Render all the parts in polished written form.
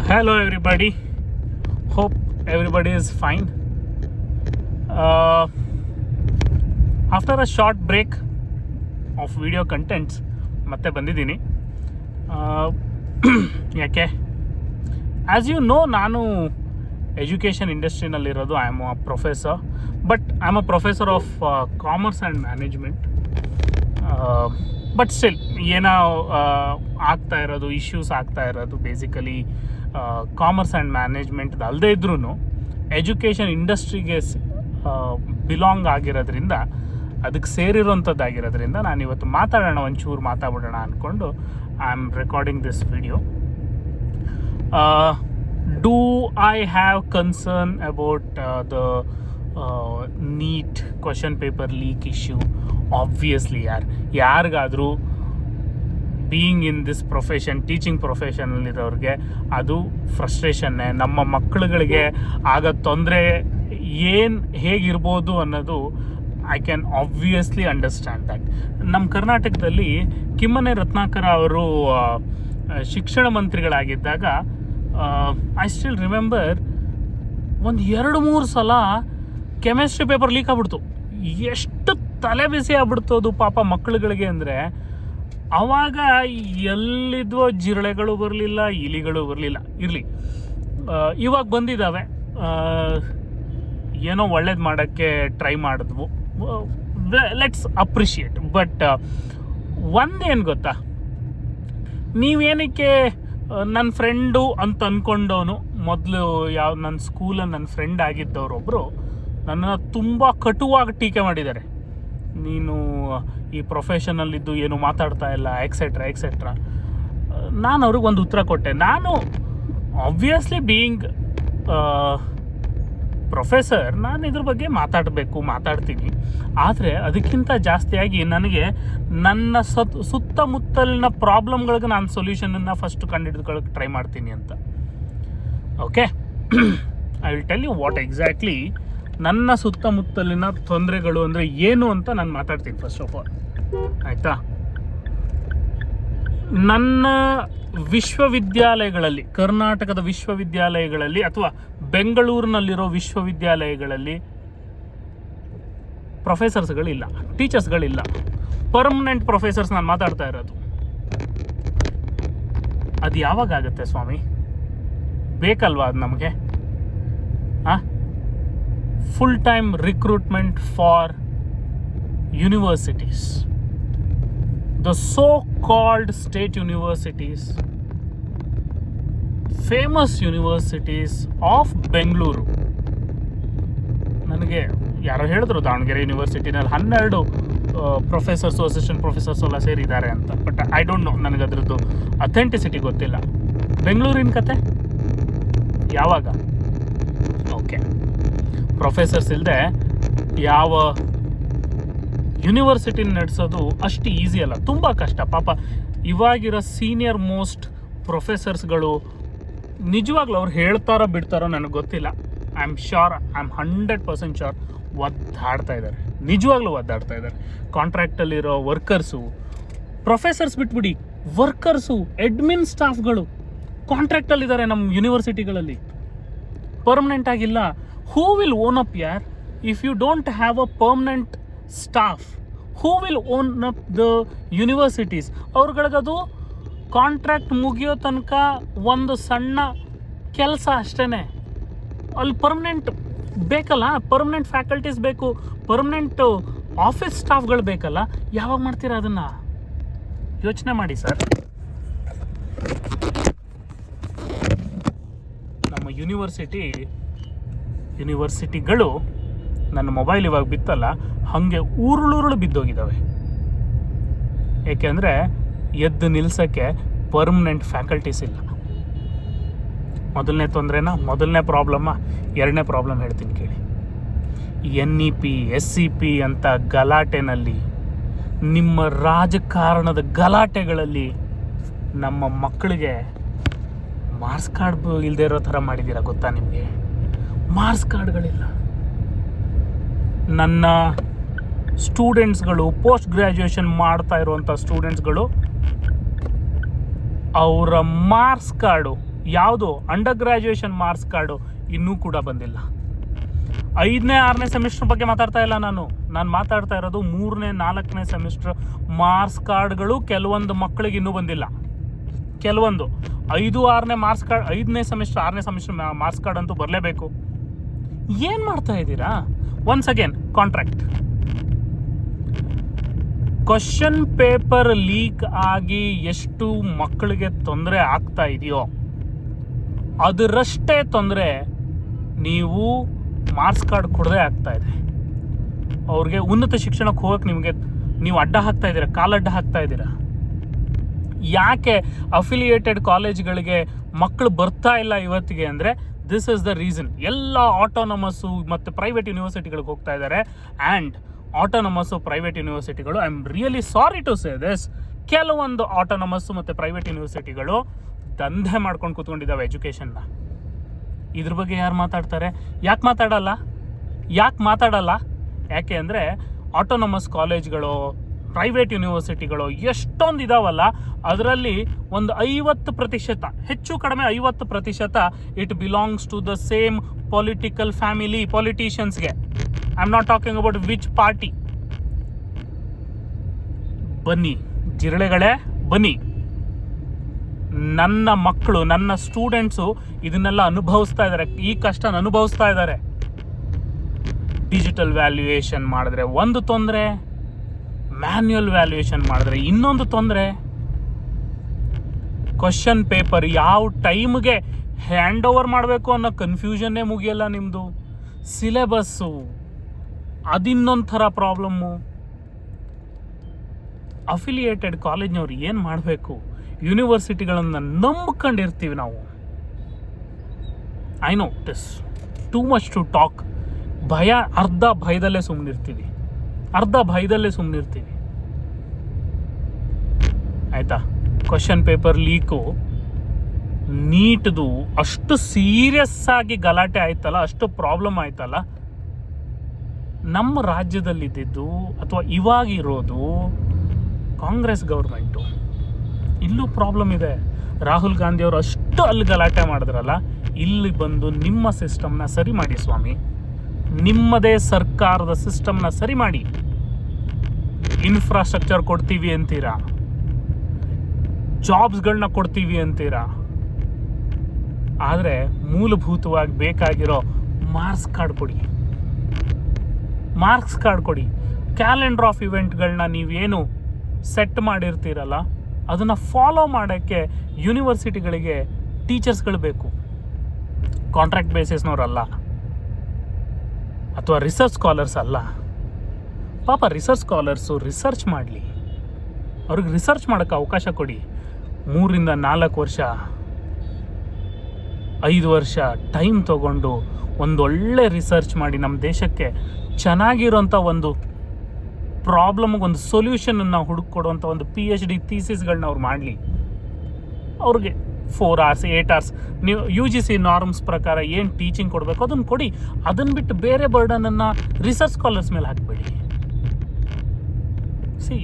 Hello, everybody. Hope everybody is fine. After a short break of video contents, ಮತ್ತೆ ಬಂದಿದ್ದೀನಿ. ಯಾಕೆ as you know, ನಾನು education ಇಂಡಸ್ಟ್ರಿನಲ್ಲಿರೋದು. I am a professor, but I am a professor of commerce and management. But still ಏನೋ ಆಗ್ತಾ ಇರೋದು, issues ಆಗ್ತಾ ಇರೋದು ಬೇಸಿಕಲಿ ಕಾಮರ್ಸ್ ಆ್ಯಂಡ್ ಮ್ಯಾನೇಜ್ಮೆಂಟ್ ಅಲ್ಲದೇ ಇದ್ರೂ ಎಜುಕೇಷನ್ ಇಂಡಸ್ಟ್ರಿಗೆ ಬಿಲಾಂಗ್ ಆಗಿರೋದ್ರಿಂದ, ಅದಕ್ಕೆ ಸೇರಿರೋಂಥದ್ದಾಗಿರೋದ್ರಿಂದ ನಾನು ಇವತ್ತು ಒಂಚೂರು ಮಾತಾಡೋಣ ಅಂದ್ಕೊಂಡು I am recording this video. Do I have concern about the NEET question paper leak issue? Obviously ಯಾರಿಗಾದರೂ being in this profession, teaching ಪ್ರೊಫೆಷನಲ್ಲಿರೋರಿಗೆ ಅದು ಫ್ರಸ್ಟ್ರೇಷನ್ನೇ. ನಮ್ಮ ಮಕ್ಕಳುಗಳಿಗೆ ಆಗೋ ತೊಂದರೆ ಹೇಗಿರ್ಬೋದು ಅನ್ನೋದು I can obviously understand that. ನಮ್ಮ ಕರ್ನಾಟಕದಲ್ಲಿ ಕಿಮ್ಮನೆ ರತ್ನಾಕರ ಅವರು ಶಿಕ್ಷಣ ಮಂತ್ರಿಗಳಾಗಿದ್ದಾಗ ಐ ಸ್ಟಿಲ್ ರಿಮೆಂಬರ್, ಒಂದು 2-3 ಸಲ ಕೆಮಿಸ್ಟ್ರಿ ಪೇಪರ್ ಲೀಕ್ ಆಗ್ಬಿಡ್ತು. ಎಷ್ಟು ತಲೆ ಬಿಸಿ ಆಗ್ಬಿಡ್ತು ಅದು ಪಾಪ ಮಕ್ಕಳುಗಳಿಗೆ ಅಂದರೆ. ಆವಾಗ ಎಲ್ಲಿದ್ವೋ ಜಿರಳೆಗಳು ಬರಲಿಲ್ಲ, ಇಲಿಗಳು ಬರಲಿಲ್ಲ. ಇರಲಿ, ಇವಾಗ ಬಂದಿದ್ದಾವೆ, ಏನೋ ಒಳ್ಳೇದು ಮಾಡೋಕ್ಕೆ ಟ್ರೈ ಮಾಡಿದ್ವು. Let's appreciate. ಬಟ್ ಒಂದೇನು ಗೊತ್ತಾ, ನೀವೇನಕ್ಕೆ ನನ್ನ ಫ್ರೆಂಡು ಅಂತ ಅಂದ್ಕೊಂಡವನು, ಮೊದಲು ನನ್ನ ಸ್ಕೂಲಲ್ಲಿ ನನ್ನ ಫ್ರೆಂಡ್ ಆಗಿದ್ದವರೊಬ್ಬರು ನನ್ನನ್ನು ತುಂಬ ಕಟುವಾಗಿ ಟೀಕೆ ಮಾಡಿದ್ದಾರೆ. ನೀನು ಈ ಪ್ರೊಫೆಷನಲ್ಲಿದ್ದು ಏನು ಮಾತಾಡ್ತಾ ಇಲ್ಲ, ಎಕ್ಸೆಟ್ರಾ. ನಾನು ಅವ್ರಿಗೆ ಒಂದು ಉತ್ತರ ಕೊಟ್ಟೆ. ನಾನು ಆಬ್ವಿಯಸ್ಲಿ ಬೀಯಿಂಗ್ ಪ್ರೊಫೆಸರ್, ನಾನು ಇದ್ರ ಬಗ್ಗೆ ಮಾತಾಡ್ತೀನಿ. ಆದರೆ ಅದಕ್ಕಿಂತ ಜಾಸ್ತಿಯಾಗಿ ನನಗೆ ನನ್ನ ಸುತ್ತಮುತ್ತಲಿನ ಪ್ರಾಬ್ಲಮ್ಗಳಿಗೆ ನಾನು ಸೊಲ್ಯೂಷನನ್ನು ಫಸ್ಟ್ ಕಂಡುಹಿಡಿದುಕೊಳ್ಳೋಕೆ ಟ್ರೈ ಮಾಡ್ತೀನಿ ಅಂತ. Okay, I will tell you what exactly ನನ್ನ ಸುತ್ತಮುತ್ತಲಿನ ತೊಂದರೆಗಳು ಅಂದರೆ ಏನು ಅಂತ ನಾನು ಮಾತಾಡ್ತೀನಿ ಫಸ್ಟ್ ಆಫ್ ಆಲ್. ಆಯಿತಾ? ನನ್ನ ವಿಶ್ವವಿದ್ಯಾಲಯಗಳಲ್ಲಿ, ಕರ್ನಾಟಕದ ವಿಶ್ವವಿದ್ಯಾಲಯಗಳಲ್ಲಿ ಅಥವಾ ಬೆಂಗಳೂರಿನಲ್ಲಿರೋ ವಿಶ್ವವಿದ್ಯಾಲಯಗಳಲ್ಲಿ ಪ್ರೊಫೆಸರ್ಸ್ಗಳಿಲ್ಲ, ಟೀಚರ್ಸ್ಗಳಿಲ್ಲ, ಪರ್ಮನೆಂಟ್ ಪ್ರೊಫೆಸರ್ಸ್ ನಾನು ಮಾತಾಡ್ತಾ ಇರೋದು. ಅದು ಯಾವಾಗ ಆಗುತ್ತೆ ಸ್ವಾಮಿ? ಬೇಕಲ್ವಾ ಅದು ನಮಗೆ? Full time recruitment for universities, the so-called state universities, famous universities of Bengaluru. ನನಗೆ ಯಾರೋ ಹೇಳಿದ್ರು ದಾವಣಗೆರೆ ಯೂನಿವರ್ಸಿಟಿನಲ್ಲಿ 12 ಪ್ರೊಫೆಸರ್ಸು, ಅಸಿಸ್ಟೆಂಟ್ ಪ್ರೊಫೆಸರ್ಸು ಎಲ್ಲ ಸೇರಿದ್ದಾರೆ ಅಂತ. ಬಟ್ ಐ ಡೋಂಟ್ ನೋ, ನನಗೆ ಅದರದ್ದು ಅಥೆಂಟಿಸಿಟಿ ಗೊತ್ತಿಲ್ಲ. ಬೆಂಗಳೂರಿನ ಕತೆ ಯಾವಾಗ? ಓಕೆ, ಪ್ರೊಫೆಸರ್ಸ್ ಇಲ್ಲದೆ ಯಾವ ಯೂನಿವರ್ಸಿಟಿ ನಡೆಸೋದು ಅಷ್ಟು ಈಸಿ ಅಲ್ಲ, ತುಂಬ ಕಷ್ಟ. ಪಾಪ ಇವಾಗಿರೋ ಸೀನಿಯರ್ ಮೋಸ್ಟ್ ಪ್ರೊಫೆಸರ್ಸ್ಗಳು ನಿಜವಾಗ್ಲೂ ಅವ್ರು ಹೇಳ್ತಾರೋ ಬಿಡ್ತಾರೋ ನನಗೆ ಗೊತ್ತಿಲ್ಲ. ಐ ಆಮ್ 100% ಶ್ಯೂರ್ ಒದ್ದಾಡ್ತಾ ಇದ್ದಾರೆ, ನಿಜವಾಗ್ಲೂ ಒದ್ದಾಡ್ತಾ ಇದ್ದಾರೆ. ಕಾಂಟ್ರಾಕ್ಟಲ್ಲಿರೋ ವರ್ಕರ್ಸು, ಪ್ರೊಫೆಸರ್ಸ್ ಬಿಟ್ಬಿಡಿ, ವರ್ಕರ್ಸು, ಅಡ್ಮಿನ್ ಸ್ಟಾಫ್ಗಳು ಕಾಂಟ್ರಾಕ್ಟಲ್ಲಿದ್ದಾರೆ ನಮ್ಮ ಯೂನಿವರ್ಸಿಟಿಗಳಲ್ಲಿ, ಪರ್ಮನೆಂಟ್ ಆಗಿಲ್ಲ. ಹೂ ವಿಲ್ ಓನ್ ಅಪ್ ಯಾರ್? If you don't have a permanent staff, who will own up the universities? ಅವ್ರುಗಳಿಗದು ಕಾಂಟ್ರಾಕ್ಟ್ ಮುಗಿಯೋ ತನಕ ಒಂದು ಸಣ್ಣ ಕೆಲಸ ಅಷ್ಟೇ. ಅಲ್ಲಿ ಪರ್ಮನೆಂಟ್ ಬೇಕಲ್ಲ, ಪರ್ಮನೆಂಟ್ ಫ್ಯಾಕಲ್ಟೀಸ್ ಬೇಕು, ಪರ್ಮನೆಂಟ್ ಆಫೀಸ್ ಸ್ಟಾಫ್ಗಳು ಬೇಕಲ್ಲ. ಯಾವಾಗ ಮಾಡ್ತೀರಾ ಅದನ್ನು? ಯೋಚನೆ ಮಾಡಿ ಸರ್. ನಮ್ಮ ಯೂನಿವರ್ಸಿಟಿಗಳು ನನ್ನ ಮೊಬೈಲ್ ಇವಾಗ ಬಿತ್ತಲ್ಲ, ಹಾಗೆ ಉರುಳುರುಳು ಬಿದ್ದೋಗಿದ್ದಾವೆ. ಏಕೆಂದರೆ ಎದ್ದು ನಿಲ್ಸೋಕ್ಕೆ ಪರ್ಮನೆಂಟ್ ಫ್ಯಾಕಲ್ಟೀಸ್ ಇಲ್ಲ. ಮೊದಲನೇ ಪ್ರಾಬ್ಲಮ್ಮ. ಎರಡನೇ ಪ್ರಾಬ್ಲಮ್ ಹೇಳ್ತೀನಿ ಕೇಳಿ. NEP SCP ಅಂತ ಗಲಾಟೆನಲ್ಲಿ, ನಿಮ್ಮ ರಾಜಕಾರಣದ ಗಲಾಟೆಗಳಲ್ಲಿ ನಮ್ಮ ಮಕ್ಕಳಿಗೆ ಮಾರ್ಕ್ಸ್ ಕಾರ್ಡ್ ಇಲ್ಲದೆ ಇರೋ ಥರ ಮಾಡಿದ್ದೀರಾ ಗೊತ್ತಾ ನಿಮಗೆ? ಮಾರ್ಕ್ಸ್ ಕಾರ್ಡ್ಗಳಿಲ್ಲ. ನನ್ನ ಸ್ಟೂಡೆಂಟ್ಸ್ಗಳು, ಪೋಸ್ಟ್ ಗ್ರ್ಯಾಜುಯೇಷನ್ ಮಾಡ್ತಾ ಇರುವಂಥ ಸ್ಟೂಡೆಂಟ್ಸ್ಗಳು ಅವರ ಮಾರ್ಕ್ಸ್ ಕಾರ್ಡು ಯಾವುದು ಅಂಡರ್ ಗ್ರ್ಯಾಜುಯೇಷನ್ ಮಾರ್ಕ್ಸ್ ಕಾರ್ಡು ಇನ್ನೂ ಕೂಡ ಬಂದಿಲ್ಲ. 5ನೇ 6ನೇ ಸೆಮಿಸ್ಟರ್ ಬಗ್ಗೆ ಮಾತಾಡ್ತಾ ಇಲ್ಲ ನಾನು ಮಾತಾಡ್ತಾ ಇರೋದು 3ನೇ 4ನೇ ಸೆಮಿಸ್ಟರ್ ಮಾರ್ಕ್ಸ್ ಕಾರ್ಡ್ಗಳು ಕೆಲವೊಂದು ಮಕ್ಕಳಿಗೆ ಇನ್ನೂ ಬಂದಿಲ್ಲ. ಕೆಲವೊಂದು 5-6ನೇ ಮಾರ್ಕ್ಸ್ ಕಾರ್ಡ್, 5ನೇ ಸೆಮಿಸ್ಟರ್ 6ನೇ ಸೆಮಿಸ್ಟರ್ ಮಾರ್ಕ್ಸ್ ಕಾರ್ಡ್ ಅಂತೂ ಬರಲೇಬೇಕು. ಏನು ಮಾಡ್ತಾ ಇದ್ದೀರಾ? Once again contract, question paper leak ಆಗಿ ಎಷ್ಟು ಮಕ್ಕಳಿಗೆ ತೊಂದರೆ ಆಗ್ತಾ ಇದೆಯೋ ಅದರಷ್ಟೇ ತೊಂದರೆ ನೀವು ಮಾರ್ಕ್ಸ್ ಕಾರ್ಡ್ ಕೊಡದೇ ಆಗ್ತಾ ಇದೆ. ಅವ್ರಿಗೆ ಉನ್ನತ ಶಿಕ್ಷಣಕ್ಕೆ ಹೋಗಕ್ಕೆ ನೀವು ಅಡ್ಡ ಹಾಕ್ತಾ ಇದ್ದೀರಾ, ಕಾಲಡ್ಡ ಹಾಕ್ತಾ ಇದ್ದೀರಾ. ಯಾಕೆ ಅಫಿಲಿಯೇಟೆಡ್ ಕಾಲೇಜ್ಗಳಿಗೆ ಮಕ್ಕಳು ಬರ್ತಾ ಇಲ್ಲ ಇವತ್ತಿಗೆ ಅಂದರೆ ದಿಸ್ ಇಸ್ ದ ರೀಸನ್. ಎಲ್ಲ ಆಟೋನಮಸ್ಸು ಮತ್ತು ಪ್ರೈವೇಟ್ ಯೂನಿವರ್ಸಿಟಿಗಳಿಗೆ ಹೋಗ್ತಾ ಇದ್ದಾರೆ. ಆ್ಯಂಡ್ ಆಟೋನಮಸ್ಸು ಪ್ರೈವೇಟ್ ಯೂನಿವರ್ಸಿಟಿಗಳು, I am really sorry to say this, ಕೆಲವೊಂದು ಆಟೋನಮಸ್ಸು ಮತ್ತು ಪ್ರೈವೇಟ್ ಯೂನಿವರ್ಸಿಟಿಗಳು ದಂಧೆ ಮಾಡ್ಕೊಂಡು ಕೂತ್ಕೊಂಡಿದ್ದಾವೆ ಎಜುಕೇಷನ್ನ. ಇದ್ರ ಬಗ್ಗೆ ಯಾರು ಮಾತಾಡ್ತಾರೆ? ಯಾಕೆ ಮಾತಾಡಲ್ಲ? ಯಾಕೆ ಅಂದರೆ ಆಟೋನಮಸ್ ಕಾಲೇಜ್ಗಳು, ಪ್ರೈವೇಟ್ ಯೂನಿವರ್ಸಿಟಿಗಳು ಎಷ್ಟೊಂದು ಇದಾವಲ್ಲ, ಅದರಲ್ಲಿ ಒಂದು 50%, ಹೆಚ್ಚು ಕಡಿಮೆ 50% it belongs to the same political family, ಪೊಲಿಟಿಷಿಯನ್ಸ್ಗೆ. I am not talking about which party. ಬನ್ನಿ ಜಿರಳೆಗಳೇ ಬನ್ನಿ, ನನ್ನ ಮಕ್ಕಳು, ನನ್ನ ಸ್ಟೂಡೆಂಟ್ಸು ಇದನ್ನೆಲ್ಲ ಅನುಭವಿಸ್ತಾ ಇದ್ದಾರೆ, ಈ ಕಷ್ಟನ ಅನುಭವಿಸ್ತಾ ಇದ್ದಾರೆ. ಡಿಜಿಟಲ್ ವ್ಯಾಲ್ಯೂಯೇಷನ್ ಮಾಡಿದ್ರೆ ಒಂದು ತೊಂದರೆ, ಮ್ಯಾನ್ಯುಯಲ್ ವ್ಯಾಲ್ಯೂಯೇಷನ್ ಮಾಡಿದ್ರೆ ಇನ್ನೊಂದು ತೊಂದರೆ. ಕ್ವಶನ್ ಪೇಪರ್ ಯಾವ ಟೈಮ್ಗೆ ಹ್ಯಾಂಡ್ ಓವರ್ ಮಾಡಬೇಕು ಅನ್ನೋ ಕನ್ಫ್ಯೂಷನ್ನೇ ಮುಗಿಯಲ್ಲ ನಿಮ್ಮದು. ಸಿಲೆಬಸ್ಸು ಅದಿನ್ನೊಂದು ಥರ ಪ್ರಾಬ್ಲಮ್ಮು. ಅಫಿಲಿಯೇಟೆಡ್ ಕಾಲೇಜ್ನವ್ರು ಏನು ಮಾಡಬೇಕು? ಯೂನಿವರ್ಸಿಟಿಗಳನ್ನು ನಂಬ್ಕೊಂಡಿರ್ತೀವಿ ನಾವು. I know this too much to talk. ಅರ್ಧ ಭಯದಲ್ಲೇ ಸುಮ್ಮನಿರ್ತೀವಿ. ಆಯಿತಾ? ಕ್ವಶನ್ ಪೇಪರ್ ಲೀಕು, ನೀಟ್ದು ಅಷ್ಟು ಸೀರಿಯಸ್ ಆಗಿ ಗಲಾಟೆ ಆಯ್ತಲ್ಲ, ಅಷ್ಟು ಪ್ರಾಬ್ಲಮ್ ಆಯ್ತಲ್ಲ. ನಮ್ಮ ರಾಜ್ಯದಲ್ಲಿದ್ದು ಅಥವಾ ಇವಾಗಿರೋದು ಕಾಂಗ್ರೆಸ್ ಗೌರ್ಮೆಂಟು. ಇಲ್ಲೂ ಪ್ರಾಬ್ಲಮ್ ಇದೆ. ರಾಹುಲ್ ಗಾಂಧಿ ಅವರು ಅಷ್ಟು ಅಲ್ಲಿ ಗಲಾಟೆ ಮಾಡಿದ್ರಲ್ಲ, ಇಲ್ಲಿ ಬಂದು ನಿಮ್ಮ ಸಿಸ್ಟಮ್ನ ಸರಿ ಮಾಡಿ ಸ್ವಾಮಿ. ನಿಮ್ಮದೇ ಸರ್ಕಾರದ ಸಿಸ್ಟಮ್ನ ಸರಿ ಮಾಡಿ. ಇನ್ಫ್ರಾಸ್ಟ್ರಕ್ಚರ್ ಕೊಡ್ತೀವಿ ಅಂತೀರಾ, ಜಾಬ್ಸ್ಗಳನ್ನ ಕೊಡ್ತೀವಿ ಅಂತೀರಾ, ಆದರೆ ಮೂಲಭೂತವಾಗಿ ಬೇಕಾಗಿರೋ ಮಾರ್ಕ್ಸ್ ಕಾರ್ಡ್ ಕೊಡಿ. ಕ್ಯಾಲೆಂಡರ್ ಆಫ್ ಇವೆಂಟ್ಗಳನ್ನ ನೀವೇನು ಸೆಟ್ ಮಾಡಿರ್ತೀರಲ್ಲ, ಅದನ್ನು ಫಾಲೋ ಮಾಡೋಕ್ಕೆ ಯೂನಿವರ್ಸಿಟಿಗಳಿಗೆ ಟೀಚರ್ಸ್ಗಳು ಬೇಕು. ಕಾಂಟ್ರಾಕ್ಟ್ ಬೇಸಿಸ್ನವರಲ್ಲ, ಅಥವಾ ರಿಸರ್ಚ್ ಸ್ಕಾಲರ್ಸ್ ಅಲ್ಲ. ಪಾಪ ರಿಸರ್ಚ್ ಸ್ಕಾಲರ್ಸು ರಿಸರ್ಚ್ ಮಾಡಲಿ, ಅವ್ರಿಗೆ ರಿಸರ್ಚ್ ಮಾಡೋಕ್ಕೆ ಅವಕಾಶ ಕೊಡಿ. 3-4 ವರ್ಷ 5 ವರ್ಷ ಟೈಮ್ ತೊಗೊಂಡು ಒಂದೊಳ್ಳೆ ರಿಸರ್ಚ್ ಮಾಡಿ ನಮ್ಮ ದೇಶಕ್ಕೆ ಚೆನ್ನಾಗಿರೋಂಥ ಒಂದು ಪ್ರಾಬ್ಲಮ್ಗೆ ಒಂದು ಸೊಲ್ಯೂಷನನ್ನು ಹುಡುಕೊಡುವಂಥ ಒಂದು PhD ಥೀಸಿಸ್ಗಳನ್ನ ಅವ್ರು ಮಾಡಲಿ. ಅವ್ರಿಗೆ 4 hours 8 hours ನೀವು UGC ನಾರ್ಮ್ಸ್ ಪ್ರಕಾರ ಏನು ಟೀಚಿಂಗ್ ಕೊಡಬೇಕು ಅದನ್ನು ಕೊಡಿ. ಅದನ್ನು ಬಿಟ್ಟು ಬೇರೆ ಬರ್ಡನನ್ನು ರಿಸರ್ಚ್ ಸ್ಕಾಲರ್ಸ್ ಮೇಲೆ ಹಾಕಬೇಡಿ. C,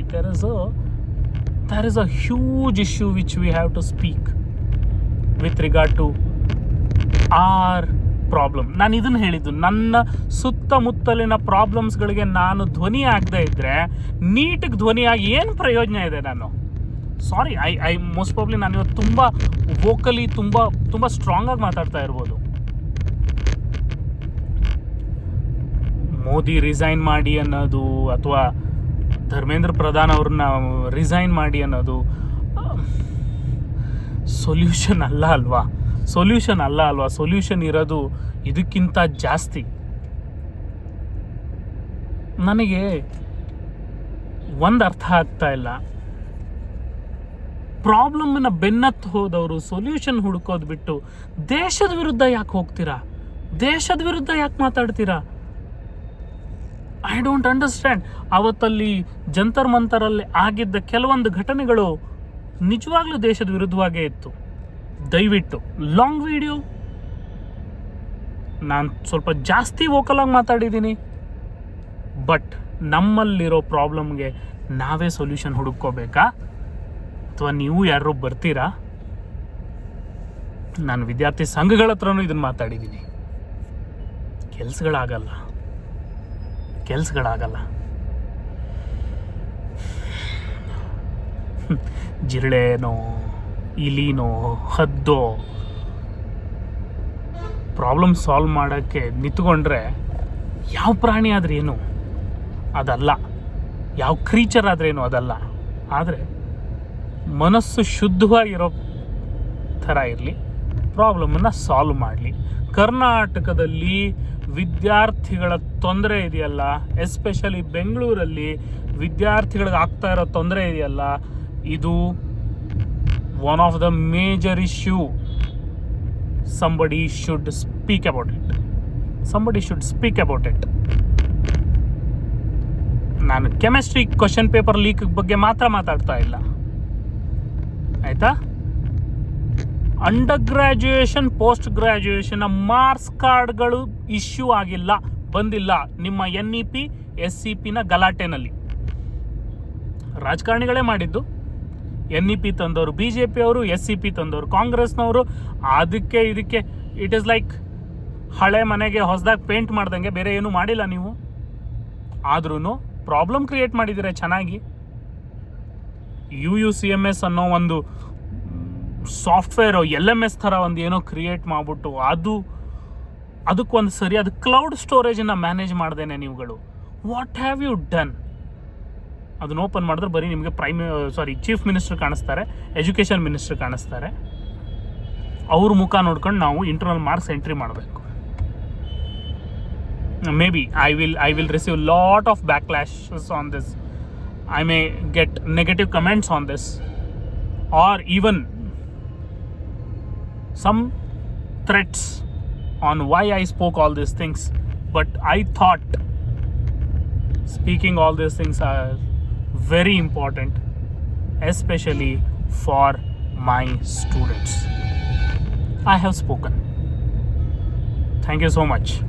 there is a huge issue which we have to speak with regard to our problem. ನಾನು ಇದನ್ನು ಹೇಳಿದ್ದು, ನನ್ನ ಸುತ್ತಮುತ್ತಲಿನ ಪ್ರಾಬ್ಲಮ್ಸ್ಗಳಿಗೆ ನಾನು ಧ್ವನಿ ಆಗದೆ ಇದ್ದರೆ ನೀಟಿಗೆ ಧ್ವನಿಯಾಗಿ ಏನು ಪ್ರಯೋಜನ ಇದೆ? ನಾನು ಸಾರಿ, ಐ ಮೋಸ್ಟ್ ಪ್ರಾಬ್ಲಿ ನಾನು ಇವತ್ತು ತುಂಬ ವೋಕಲಿ ತುಂಬ ಸ್ಟ್ರಾಂಗಾಗಿ ಮಾತಾಡ್ತಾ ಇರ್ಬೋದು. ಮೋದಿ ರಿಸೈನ್ ಮಾಡಿ ಅನ್ನೋದು, ಅಥವಾ ಧರ್ಮೇಂದ್ರ ಪ್ರಧಾನ್ ಅವ್ರನ್ನ ರಿಸೈನ್ ಮಾಡಿ ಅನ್ನೋದು ಸೊಲ್ಯೂಷನ್ ಅಲ್ಲ ಅಲ್ವಾ? ಸೊಲ್ಯೂಷನ್ ಇರೋದು ಇದಕ್ಕಿಂತ ಜಾಸ್ತಿ. ನನಗೆ ಒಂದು ಅರ್ಥ ಆಗ್ತಾ ಇಲ್ಲ, ಪ್ರಾಬ್ಲಮ್ನ ಬೆನ್ನತ್ತು ಹೋದವರು ಸೊಲ್ಯೂಷನ್ ಹುಡುಕೋದು ಬಿಟ್ಟು ದೇಶದ ವಿರುದ್ಧ ಯಾಕೆ ಹೋಗ್ತೀರಾ? ದೇಶದ ವಿರುದ್ಧ ಯಾಕೆ ಮಾತಾಡ್ತೀರಾ? I don't understand. ಅವತ್ತಲ್ಲಿ ಜಂತರ್ ಮಂತರಲ್ಲಿ ಆಗಿದ್ದ ಕೆಲವೊಂದು ಘಟನೆಗಳು ನಿಜವಾಗ್ಲೂ ದೇಶದ ವಿರುದ್ಧವಾಗೇ ಇತ್ತು. ದಯವಿಟ್ಟು ಲಾಂಗ್ ವಿಡಿಯೋ, ನಾನು ಸ್ವಲ್ಪ ಜಾಸ್ತಿ ವೋಕಲಾಗಿ ಮಾತಾಡಿದ್ದೀನಿ, ಬಟ್ ನಮ್ಮಲ್ಲಿರೋ ಪ್ರಾಬ್ಲಮ್ಗೆ ನಾವೇ ಸೊಲ್ಯೂಷನ್ ಹುಡುಕೋಬೇಕಾ ಅಥವಾ ನೀವು ಯಾರು ಬರ್ತೀರಾ? ನಾನು ವಿದ್ಯಾರ್ಥಿ ಸಂಘಗಳ ಹತ್ರನೂ ಇದನ್ನು ಮಾತಾಡಿದ್ದೀನಿ. ಕೆಲಸಗಳಾಗಲ್ಲ. ಜಿರಳೆನೋ ಇಲಿನೋ ಹದ್ದೋ ಪ್ರಾಬ್ಲಮ್ ಸಾಲ್ವ್ ಮಾಡೋಕ್ಕೆ ನಿಂತ್ಕೊಂಡ್ರೆ ಯಾವ ಪ್ರಾಣಿ ಆದ್ರೇನು ಅದಲ್ಲ, ಯಾವ ಕ್ರೀಚರ್ ಆದ್ರೇನು ಅದಲ್ಲ. ಆದರೆ ಮನಸ್ಸು ಶುದ್ಧವಾಗಿರೋ ಥರ ಇರಲಿ, ಪ್ರಾಬ್ಲಮನ್ನು ಸಾಲ್ವ್ ಮಾಡಲಿ. ಕರ್ನಾಟಕದಲ್ಲಿ ವಿದ್ಯಾರ್ಥಿಗಳ ತೊಂದರೆ ಇದೆಯಲ್ಲ, ಎಸ್ಪೆಷಲಿ ಬೆಂಗಳೂರಲ್ಲಿ ವಿದ್ಯಾರ್ಥಿಗಳಿಗೆ ಆಗ್ತಾ ಇರೋ ತೊಂದರೆ ಇದೆಯಲ್ಲ, ಇದು one of the major issue. somebody should speak about it. ನಾನು ಕೆಮಿಸ್ಟ್ರಿ ಕ್ವಶನ್ ಪೇಪರ್ ಲೀಕ್ ಬಗ್ಗೆ ಮಾತ್ರ ಮಾತಾಡ್ತಾ ಇಲ್ಲ, ಆಯ್ತಾ? Under graduation post graduation marks ಕಾರ್ಡ್ಗಳು ಇಶ್ಯೂ ಬಂದಿಲ್ಲ ನಿಮ್ಮ NEP SCPನ ಗಲಾಟೆನಲ್ಲಿ. ರಾಜಕಾರಣಿಗಳೇ ಮಾಡಿದ್ದು. NEP ತಂದವರು BJP ಅವರು, SCP ತಂದವರು ಕಾಂಗ್ರೆಸ್ನವರು. ಅದಕ್ಕೆ ಇದಕ್ಕೆ ಇಟ್ ಈಸ್ ಲೈಕ್ ಹಳೆ ಮನೆಗೆ ಹೊಸದಾಗಿ ಪೇಂಟ್ ಮಾಡ್ದಂಗೆ, ಬೇರೆ ಏನೂ ಮಾಡಿಲ್ಲ ನೀವು. ಆದ್ರೂ ಪ್ರಾಬ್ಲಮ್ ಕ್ರಿಯೇಟ್ ಮಾಡಿದ್ದೀರಾ ಚೆನ್ನಾಗಿ. UUCMS ಅನ್ನೋ ಒಂದು ಸಾಫ್ಟ್ವೇರ್ LMS ಥರ ಒಂದು ಏನೋ ಕ್ರಿಯೇಟ್ ಮಾಡಿಬಿಟ್ಟು ಅದಕ್ಕೊಂದು ಸರಿ ಅದು ಕ್ಲೌಡ್ ಸ್ಟೋರೇಜನ್ನು ಮ್ಯಾನೇಜ್ ಮಾಡ್ದೇನೆ ನೀವುಗಳು. What have you done? ಅದನ್ನ ಓಪನ್ ಮಾಡಿದ್ರೆ ಬರೀ ನಿಮಗೆ ಚೀಫ್ ಮಿನಿಸ್ಟರ್ ಕಾಣಿಸ್ತಾರೆ, ಎಜುಕೇಷನ್ ಮಿನಿಸ್ಟರ್ ಕಾಣಿಸ್ತಾರೆ. ಅವ್ರ ಮುಖ ನೋಡ್ಕೊಂಡು ನಾವು ಇಂಟರ್ನಲ್ ಮಾರ್ಕ್ಸ್ ಎಂಟ್ರಿ ಮಾಡಬೇಕು. Maybe I will receive lot of backlashes on this. I may get negative comments on this, or even some threats on why I spoke all these things. But I thought speaking all these things are very important, especially for my students. I have spoken. Thank you so much.